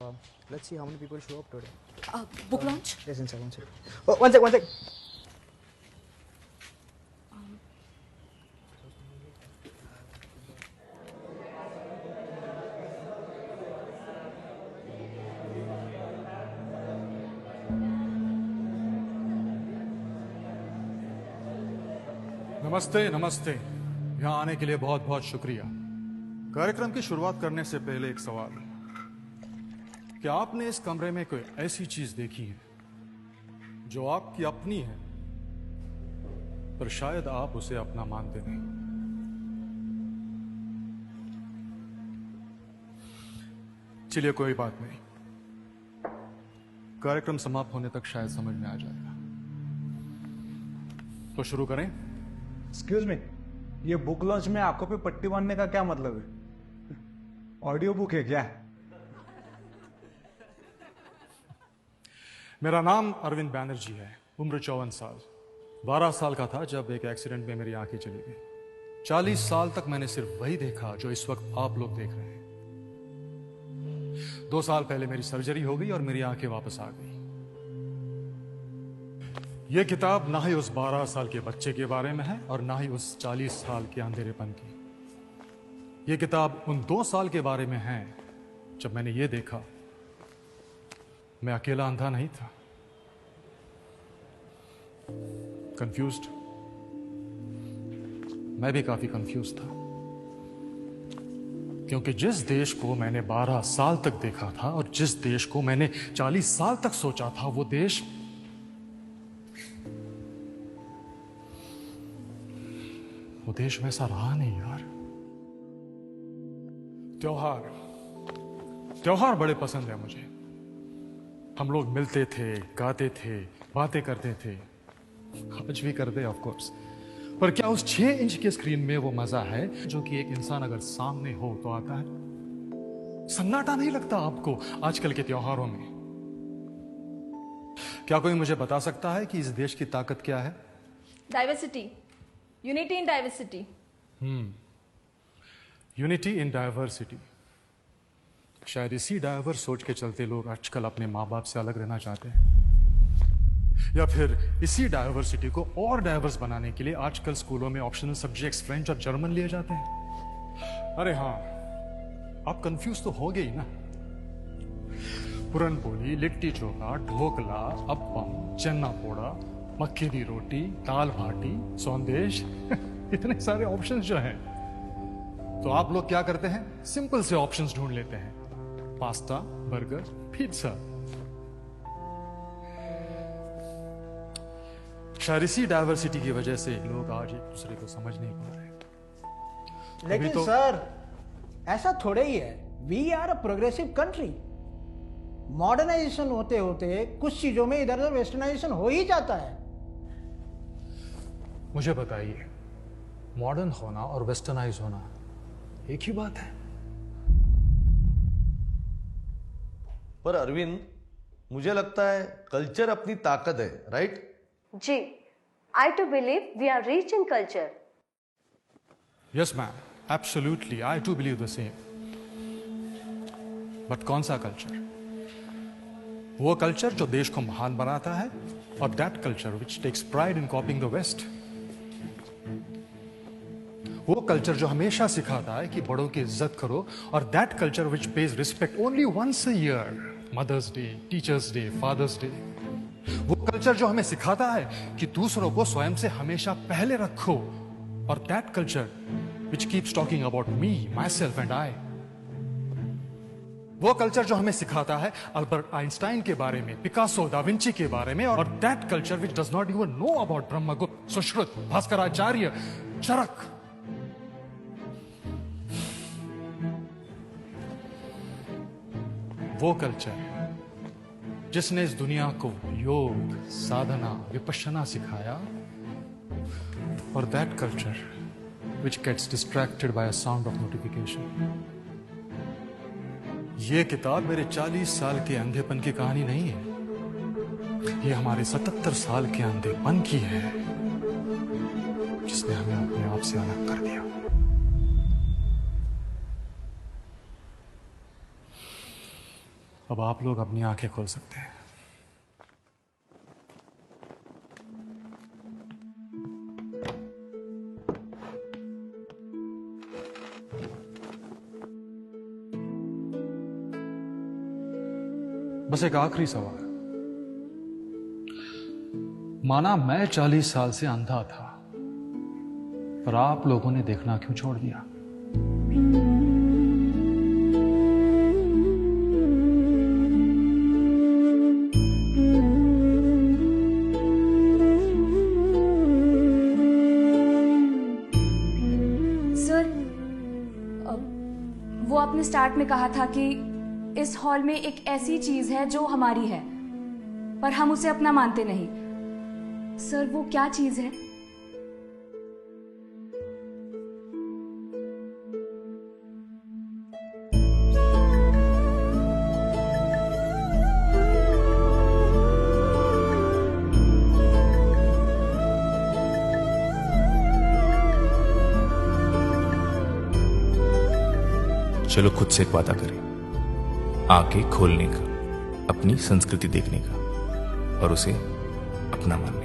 Let's see how many people show up today. Book launch? Yes, one second. Oh, one sec. नमस्ते नमस्ते। यहाँ आने के लिए बहुत बहुत शुक्रिया। कार्यक्रम की शुरुआत करने से पहले एक सवाल, क्या आपने इस कमरे में कोई ऐसी चीज देखी है जो आपकी अपनी है पर शायद आप उसे अपना मानते नहीं? चलिए कोई बात नहीं, कार्यक्रम समाप्त होने तक शायद समझ में आ जाएगा। तो शुरू करें। एक्सक्यूज मी, ये बुक लॉन्च में आंखों पे पट्टी बांधने का क्या मतलब है? ऑडियो बुक है क्या? मेरा नाम अरविंद बैनर्जी है, उम्र 54 साल। 12 साल का था जब एक एक्सीडेंट में मेरी आंखें चली गई। 40 साल तक मैंने सिर्फ वही देखा जो इस वक्त आप लोग देख रहे हैं। 2 साल पहले मेरी सर्जरी हो गई और मेरी आंखें वापस आ गई। यह किताब ना ही उस 12 साल के बच्चे के बारे में है और ना ही उस 40 साल के अंधेरेपन की। यह किताब उन 2 साल के बारे में है जब मैंने ये देखा मैं अकेला अंधा नहीं था। कंफ्यूज्ड, मैं भी काफी कंफ्यूज था, क्योंकि जिस देश को मैंने 12 साल तक देखा था और जिस देश को मैंने 40 साल तक सोचा था, वो देश वैसा रहा नहीं यार। त्योहार बड़े पसंद है मुझे। हम लोग मिलते थे, गाते थे, बातें करते थे, आज भी करते ऑफ कोर्स। पर क्या उस 6 इंच के स्क्रीन में वो मजा है जो कि एक इंसान अगर सामने हो तो आता है? सन्नाटा नहीं लगता आपको आजकल के त्योहारों में? क्या कोई मुझे बता सकता है कि इस देश की ताकत क्या है? Diversity. Unity in diversity. Unity in diversity. शायद इसी डाइवर्स सोच के चलते लोग आजकल अपने माँ बाप से अलग रहना चाहते हैं, या फिर इसी डाइवर्सिटी को और डाइवर्स बनाने के लिए आजकल स्कूलों में ऑप्शनल सब्जेक्ट्स फ्रेंच और जर्मन लिए जाते हैं। अरे हाँ, आप कंफ्यूज तो हो गई ना। पुरनपोली, लिट्टी चोखा, ढोकला, अप्पम, चन्ना पोड़ा, मक्के दी रोटी, दाल भाटी, सौंदेश इतने सारे ऑप्शंस जो हैं, तो आप लोग क्या करते हैं? सिंपल से ऑप्शंस ढूंढ लेते हैं, पास्ता, बर्गर, पिज्जा। शायद इसी डाइवर्सिटी की वजह से लोग आज एक दूसरे को समझ नहीं पा रहे। लेकिन सर, ऐसा थोड़े ही है। We are a progressive country. Modernisation होते होते कुछ चीजों में इधर उधर वेस्टर्नाइजेशन हो ही जाता है। मुझे बताइए, मॉडर्न होना और वेस्टर्नाइज होना एक ही बात है? पर अरविंद, मुझे लगता है कल्चर अपनी ताकत है, राइट? जी, I too believe we are rich in culture. Yes ma'am, absolutely, I too believe the same. But कौन सा कल्चर? वो कल्चर जो देश को महान बनाता है, और that culture which takes pride in copying the west. वो कल्चर जो हमेशा सिखाता है कि बड़ों की इज्जत करो, और that culture which pays respect only once a year, mother's day, teacher's day, father's day. वो कल्चर जो हमें सिखाता है कि दूसरों को स्वयं से हमेशा पहले रखो, और that culture which keeps talking about me, my self and I. वो कल्चर जो हमें सिखाता है अल्बर्ट आइंस्टाइन के बारे में, पिकासो, दा विंची के बारे में, और that culture which does not even know about Brahmagupta, Sushruta, Bhaskaracharya, Charaka. वो कल्चर जिसने इस दुनिया को योग, साधना, विपश्यना सिखाया, और that culture which gets distracted by a sound of notification. ये किताब मेरे 40 साल के अंधेपन की कहानी नहीं है, ये हमारे 77 साल के अंधेपन की है, जिसने हमें अपने आप से अलग कर दिया। अब आप लोग अपनी आंखें खोल सकते हैं। बस एक आखिरी सवाल। माना मैं 40 साल से अंधा था, पर आप लोगों ने देखना क्यों छोड़ दिया? सर, वो आपने स्टार्ट में कहा था कि इस हॉल में एक ऐसी चीज है जो हमारी है, पर हम उसे अपना मानते नहीं। सर, वो क्या चीज है? चलो खुद से एक वादा करें, आंखें खोलने का, अपनी संस्कृति देखने का और उसे अपना मानने का।